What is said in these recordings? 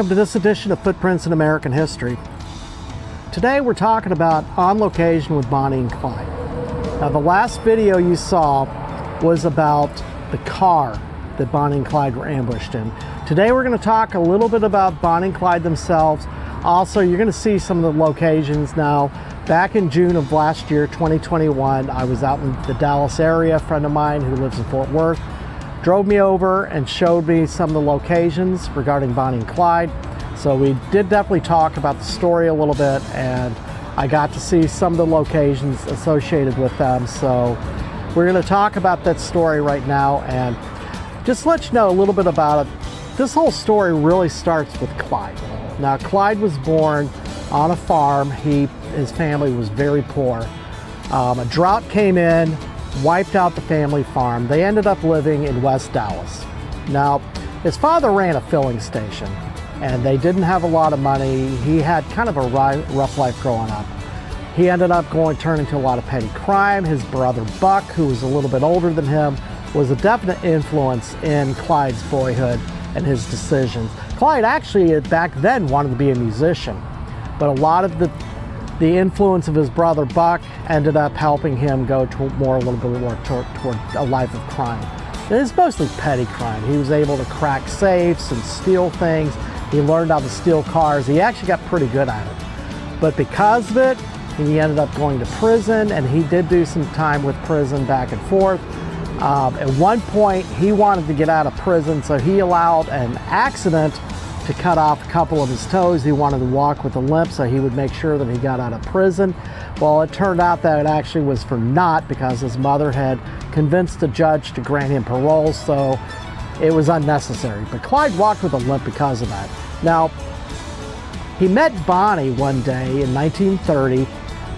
welcome to this edition of Footprints in American History. Today we're talking about On Location with Bonnie and Clyde. Now the last video you saw was about the car that Bonnie and Clyde were ambushed in. Today we're going to talk a little bit about Bonnie and Clyde themselves. Also, you're going to see some of the locations. Now, back in June of last year, 2021, I was out in the Dallas area. A friend of mine who lives in Fort Worth drove me over and showed me some of the locations regarding Bonnie and Clyde. So we did definitely talk about the story a little bit, and I got to see some of the locations associated with them. So we're going to talk about that story right now and just let you know a little bit about it. This whole story really starts with Clyde. Now, Clyde was born on a farm. His family was very poor. A drought came in, wiped out the family farm. They ended up living in West Dallas. Now, his father ran a filling station, and they didn't have a lot of money. He had kind of a rough life growing up. He ended up turning to a lot of petty crime. His brother Buck, who was a little bit older than him, was a definite influence in Clyde's boyhood and his decisions. Clyde actually back then wanted to be a musician, but a lot of the influence of his brother Buck ended up helping him go to a little bit more toward a life of crime. And it's mostly petty crime. He was able to crack safes and steal things. He learned how to steal cars. He actually got pretty good at it. But because of it, he ended up going to prison, and he did do some time with prison back and forth. At one point, he wanted to get out of prison, so he allowed an accident to cut off a couple of his toes. He wanted to walk with a limp so he would make sure that he got out of prison. Well, it turned out that it actually was for naught because his mother had convinced the judge to grant him parole, so it was unnecessary. But Clyde walked with a limp because of that. Now, he met Bonnie one day in 1930.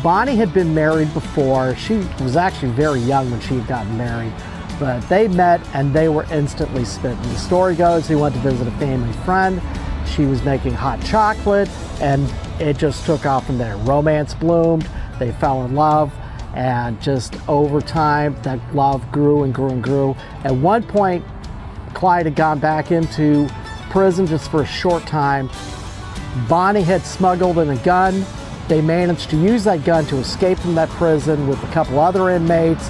Bonnie had been married before. She was actually very young when she had gotten married. But they met and they were instantly smitten. The story goes he went to visit a family friend. She was making hot chocolate, and it just took off from there. Romance bloomed. They fell in love, and just over time that love grew and grew and grew. At one point, Clyde had gone back into prison just for a short time. Bonnie had smuggled in a gun. They managed to use that gun to escape from that prison with a couple other inmates.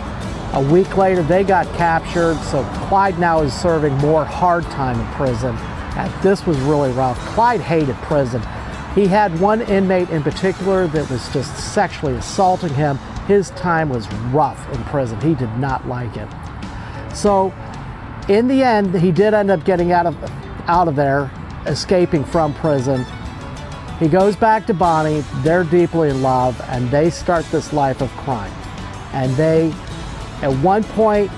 A week later, they got captured, so Clyde now is serving more hard time in prison. And this was really rough. Clyde hated prison. He had one inmate in particular that was just sexually assaulting him. His time was rough in prison. He did not like it. So in the end, he did end up getting out of there, escaping from prison. He goes back to Bonnie. They're deeply in love, and they start this life of crime. And at one point,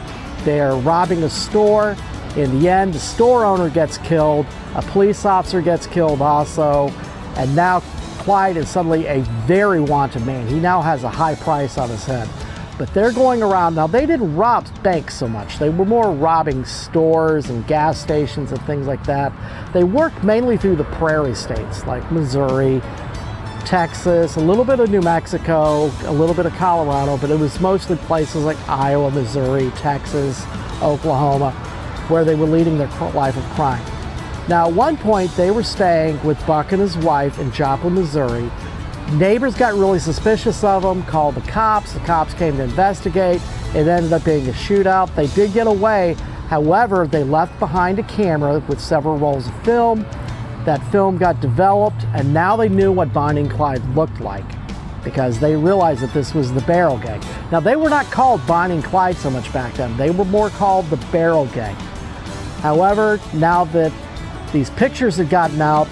they're robbing a store. In the end, the store owner gets killed. A police officer gets killed also. And now Clyde is suddenly a very wanted man. He now has a high price on his head. But they're going around. Now, they didn't rob banks so much. They were more robbing stores and gas stations and things like that. They worked mainly through the prairie states like Missouri, Texas, a little bit of New Mexico, a little bit of Colorado, but it was mostly places like Iowa, Missouri, Texas, Oklahoma, where they were leading their life of crime. Now, at one point, they were staying with Buck and his wife in Joplin, Missouri. Neighbors got really suspicious of them, called the cops. The cops came to investigate. It ended up being a shootout. They did get away. However, they left behind a camera with several rolls of film. That film got developed, and now they knew what Bonnie and Clyde looked like because they realized that this was the Barrow Gang. Now, they were not called Bonnie and Clyde so much back then. They were more called the Barrow Gang. However, now that these pictures had gotten out,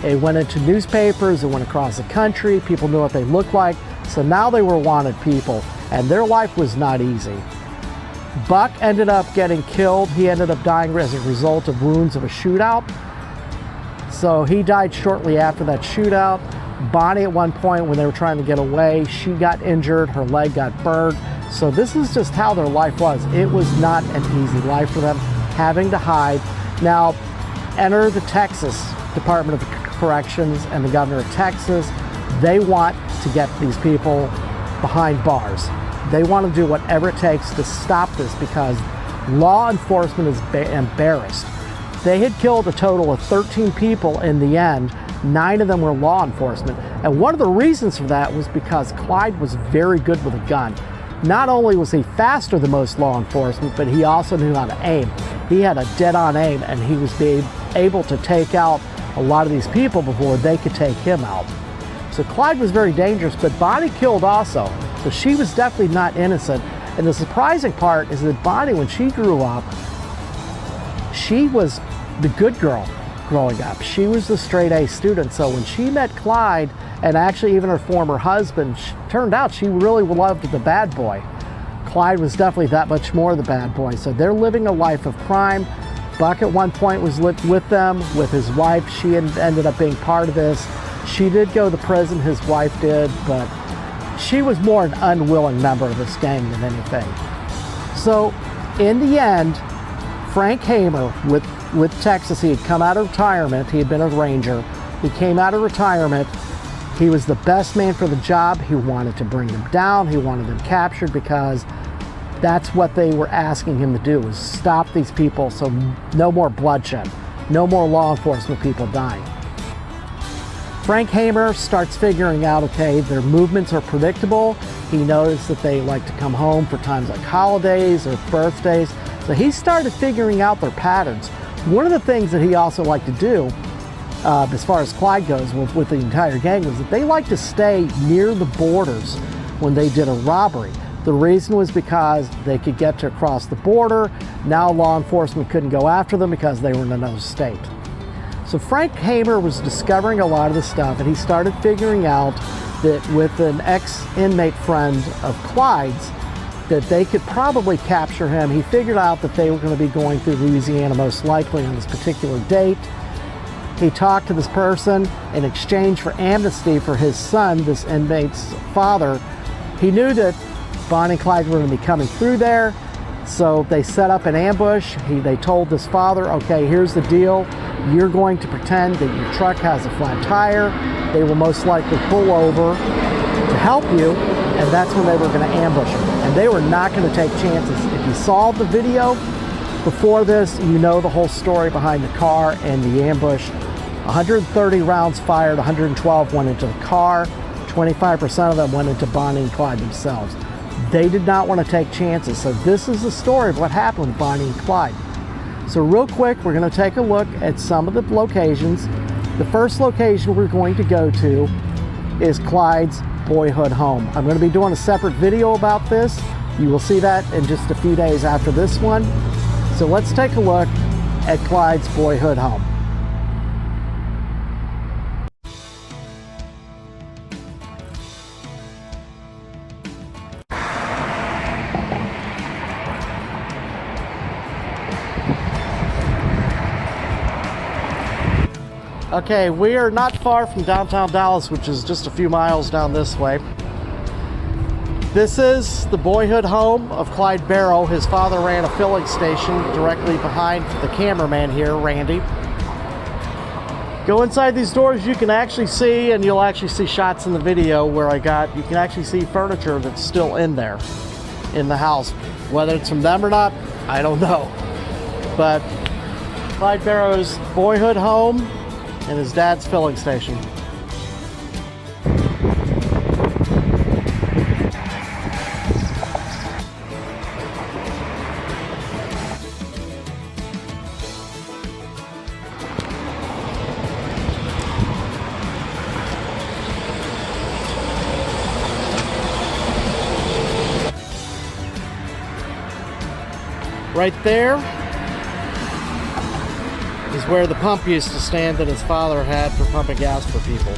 it went into newspapers, it went across the country, people knew what they looked like, so now they were wanted people, and their life was not easy. Buck ended up getting killed. He ended up dying as a result of wounds of a shootout. So he died shortly after that shootout. Bonnie, at one point when they were trying to get away, she got injured, her leg got burned. So this is just how their life was. It was not an easy life for them, having to hide. Now, enter the Texas Department of Corrections and the governor of Texas. They want to get these people behind bars. They want to do whatever it takes to stop this because law enforcement is embarrassed. They had killed a total of 13 people in the end. 9 of them were law enforcement. And one of the reasons for that was because Clyde was very good with a gun. Not only was he faster than most law enforcement, but he also knew how to aim. He had a dead-on aim, and he was able to take out a lot of these people before they could take him out. So Clyde was very dangerous, but Bonnie killed also. So she was definitely not innocent. And the surprising part is that Bonnie, when she grew up, she was the good girl growing up. She was the straight A student. So when she met Clyde, and actually even her former husband, turned out she really loved the bad boy. Clyde was definitely that much more the bad boy. So they're living a life of crime. Buck at one point was with them, with his wife. She ended up being part of this. She did go to prison, his wife did, but she was more an unwilling member of this gang than anything. So in the end, Frank Hamer with Texas, he had come out of retirement. He had been a ranger. He came out of retirement. He was the best man for the job. He wanted to bring them down. He wanted them captured because that's what they were asking him to do, was stop these people so no more bloodshed, no more law enforcement people dying. Frank Hamer starts figuring out, okay, their movements are predictable. He noticed that they like to come home for times like holidays or birthdays. So he started figuring out their patterns. One of the things that he also liked to do, as far as Clyde goes with the entire gang, was that they liked to stay near the borders when they did a robbery. The reason was because they could get to across the border. Now law enforcement couldn't go after them because they were in another state. So Frank Hamer was discovering a lot of this stuff, and he started figuring out that with an ex-inmate friend of Clyde's, that they could probably capture him. He figured out that they were going to be going through Louisiana most likely on this particular date. He talked to this person in exchange for amnesty for his son, this inmate's father. He knew that Bonnie and Clyde were going to be coming through there, so they set up an ambush. They told this father, okay, here's the deal. You're going to pretend that your truck has a flat tire. They will most likely pull over to help you, and that's when they were going to ambush him. And they were not going to take chances. If you saw the video before this, you know the whole story behind the car and the ambush. 130 rounds fired, 112 went into the car, 25% of them went into Bonnie and Clyde themselves. They did not want to take chances. So this is the story of what happened with Bonnie and Clyde. So real quick, we're going to take a look at some of the locations. The first location we're going to go to is Clyde's boyhood home. I'm going to be doing a separate video about this. You will see that in just a few days after this one. So let's take a look at Clyde's boyhood home. Okay, we are not far from downtown Dallas, which is just a few miles down this way. This is the boyhood home of Clyde Barrow. His father ran a filling station directly behind the cameraman here, Randy. Go inside these doors, you can actually see, and you'll actually see shots in the video where you can actually see furniture that's still in there, in the house. Whether it's from them or not, I don't know. But Clyde Barrow's boyhood home and his dad's filling station. Right there is where the pump used to stand that his father had for pumping gas for people.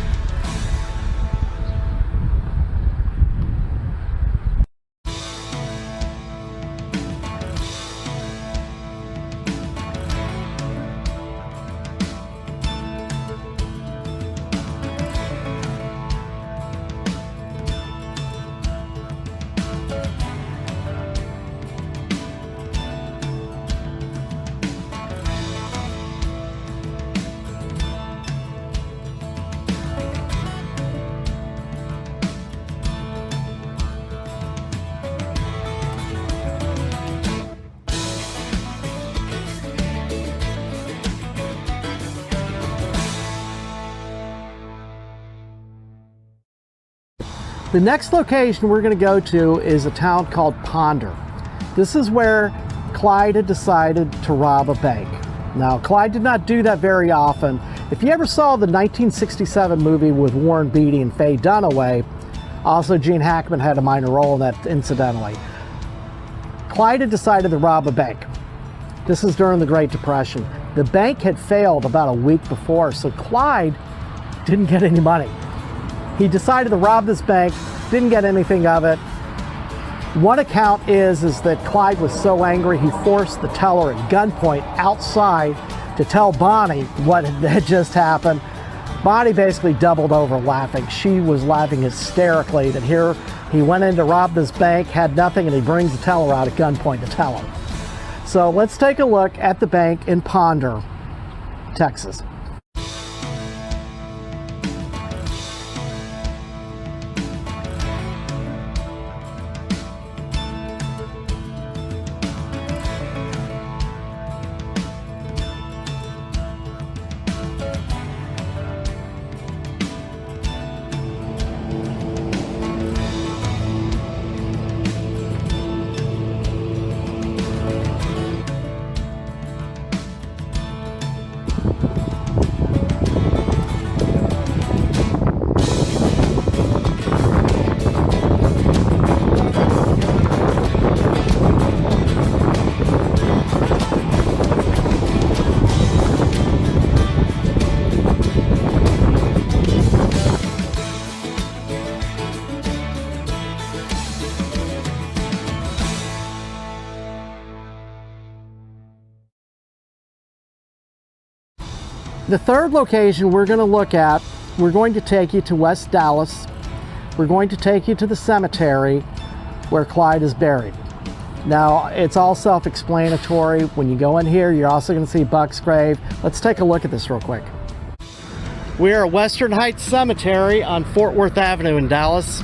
The next location we're going to go to is a town called Ponder. This is where Clyde had decided to rob a bank. Now, Clyde did not do that very often. If you ever saw the 1967 movie with Warren Beatty and Faye Dunaway, also Gene Hackman had a minor role in that incidentally. Clyde had decided to rob a bank. This is during the Great Depression. The bank had failed about a week before, so Clyde didn't get any money. He decided to rob this bank, didn't get anything of it. One account is that Clyde was so angry he forced the teller at gunpoint outside to tell Bonnie what had just happened. Bonnie basically doubled over laughing. She was laughing hysterically that here he went in to rob this bank, had nothing, and he brings the teller out at gunpoint to tell him. So let's take a look at the bank in Ponder, Texas. The third location we're going to look at, we're going to take you to West Dallas. We're going to take you to the cemetery where Clyde is buried. Now, it's all self-explanatory. When you go in here, you're also going to see Buck's grave. Let's take a look at this real quick. We are at Western Heights Cemetery on Fort Worth Avenue in Dallas.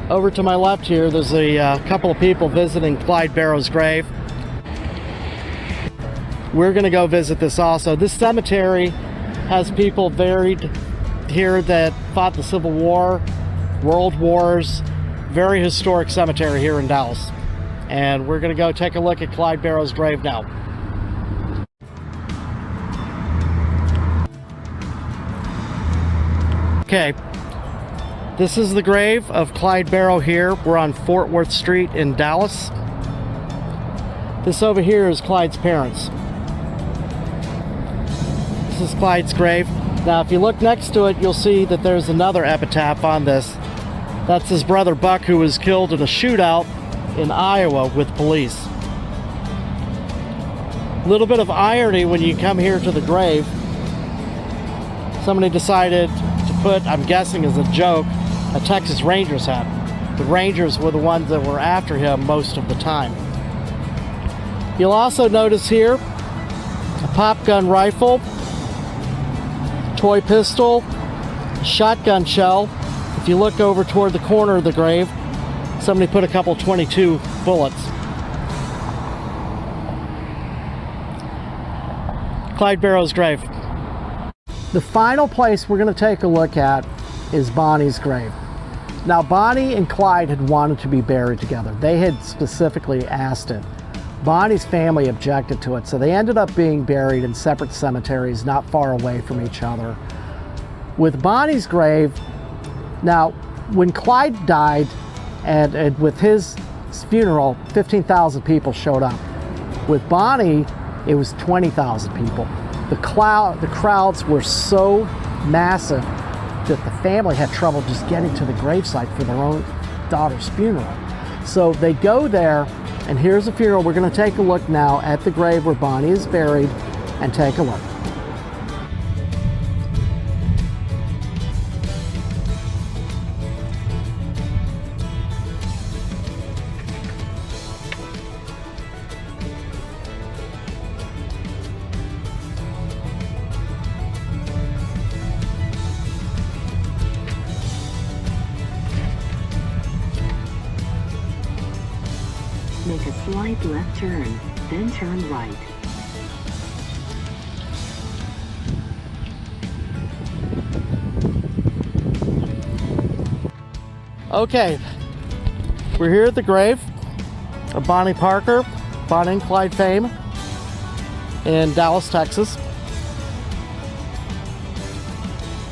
Over to my left here, there's a couple of people visiting Clyde Barrow's grave. We're going to go visit this also. This cemetery has people buried here that fought the Civil War, World Wars. Very historic cemetery here in Dallas. And we're going to go take a look at Clyde Barrow's grave now. Okay, this is the grave of Clyde Barrow here. We're on Fort Worth Street in Dallas. This over here is Clyde's parents. This is Clyde's grave. Now, if you look next to it, you'll see that there's another epitaph on this. That's his brother Buck, who was killed in a shootout in Iowa with police. A little bit of irony when you come here to the grave. Somebody decided to put, I'm guessing as a joke, a Texas Rangers hat. The Rangers were the ones that were after him most of the time. You'll also notice here a pop gun rifle, toy pistol, shotgun shell. If you look over toward the corner of the grave, somebody put a couple 22 bullets. Clyde Barrow's grave. The final place we're going to take a look at is Bonnie's grave. Now, Bonnie and Clyde had wanted to be buried together. They had specifically asked it. Bonnie's family objected to it, so they ended up being buried in separate cemeteries not far away from each other. With Bonnie's grave, now when Clyde died and with his funeral, 15,000 people showed up. With Bonnie, it was 20,000 people. The crowds were so massive that the family had trouble just getting to the gravesite for their own daughter's funeral. So they go there, and here's the funeral. We're going to take a look now at the grave where Bonnie is buried and take a look. Make a slight left turn, then turn right. Okay, we're here at the grave of Bonnie Parker, Bonnie and Clyde fame, in Dallas, Texas.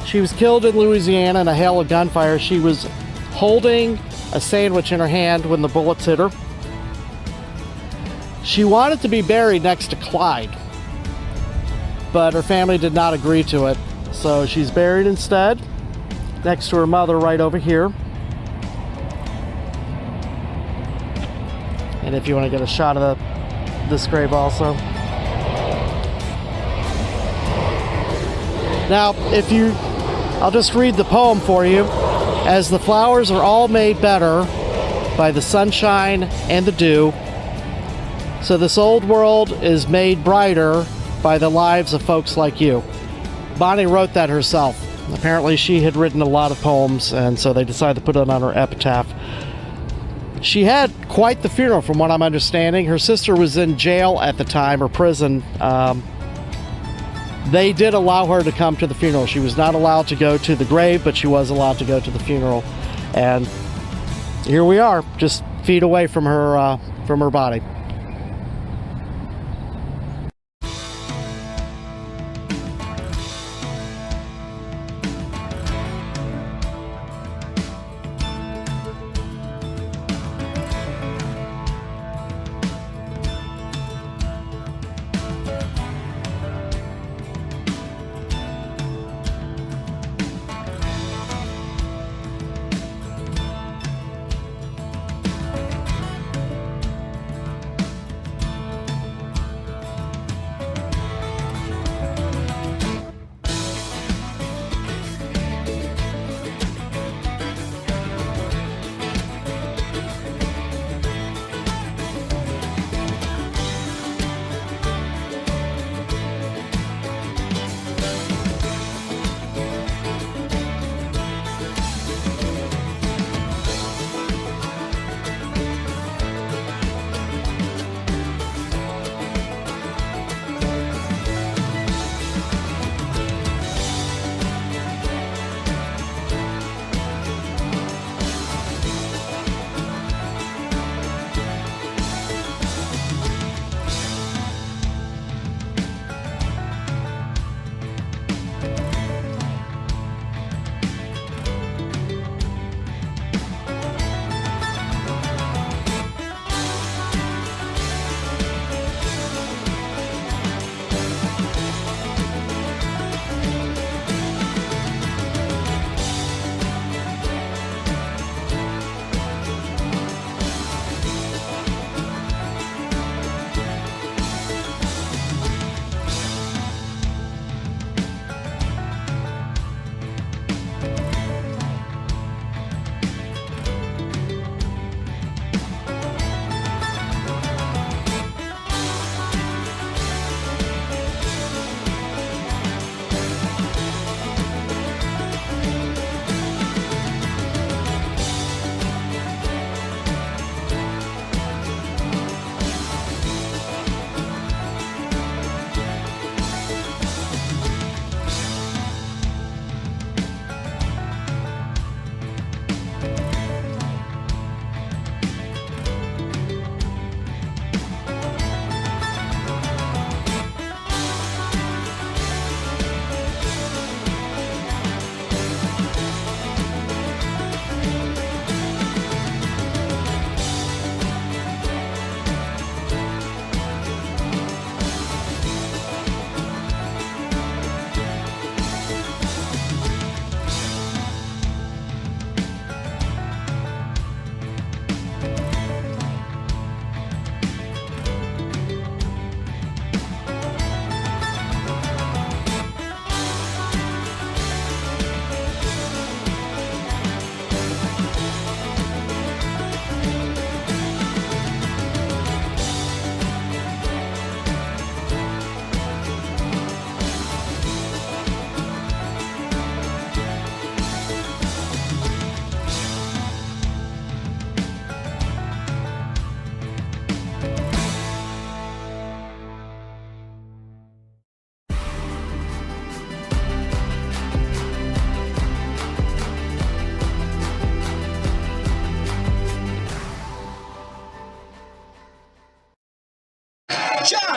She was killed in Louisiana in a hail of gunfire. She was holding a sandwich in her hand when the bullets hit her. She wanted to be buried next to Clyde, but her family did not agree to it. So she's buried instead next to her mother right over here. And if you want to get a shot of this grave also. Now, I'll just read the poem for you. As the flowers are all made better by the sunshine and the dew, so this old world is made brighter by the lives of folks like you. Bonnie wrote that herself. Apparently she had written a lot of poems, and so they decided to put it on her epitaph. She had quite the funeral from what I'm understanding. Her sister was in jail at the time, or prison. They did allow her to come to the funeral. She was not allowed to go to the grave, but she was allowed to go to the funeral. And here we are, just feet away from her body.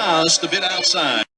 just a bit outside.